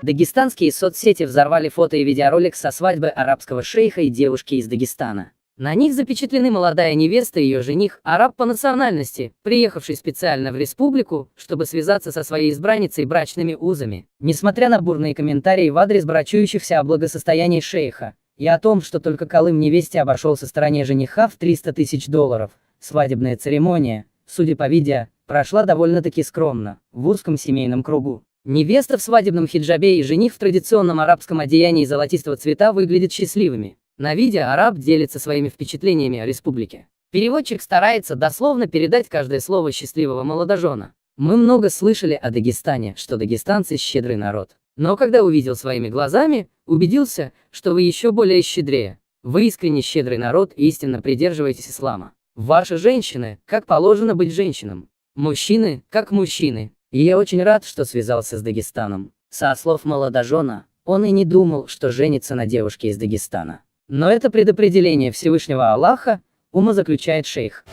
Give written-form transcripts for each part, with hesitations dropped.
Дагестанские соцсети взорвали фото и видеоролик со свадьбы арабского шейха и девушки из Дагестана. На них запечатлены молодая невеста и ее жених, араб по национальности, приехавший специально в республику, чтобы связаться со своей избранницей брачными узами. Несмотря на бурные комментарии в адрес брачующихся о благосостоянии шейха и о том, что только Колым невесте обошелся стороне жениха в $300 000, свадебная церемония, судя по видео, прошла довольно-таки скромно, в узком семейном кругу. Невеста в свадебном хиджабе и жених в традиционном арабском одеянии золотистого цвета выглядят счастливыми. На видео араб делится своими впечатлениями о республике. Переводчик старается дословно передать каждое слово счастливого молодожена. Мы много слышали о Дагестане, что дагестанцы щедрый народ. Но когда увидел своими глазами, убедился, что вы еще более щедрее. Вы искренне щедрый народ и истинно придерживаетесь ислама. Ваши женщины, как положено быть женщинам. Мужчины, как мужчины. И я очень рад, что связался с Дагестаном. Со слов молодожена, он и не думал, что женится на девушке из Дагестана. Но это предопределение Всевышнего Аллаха, умозаключает шейх.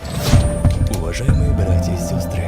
Уважаемые братья и сестры,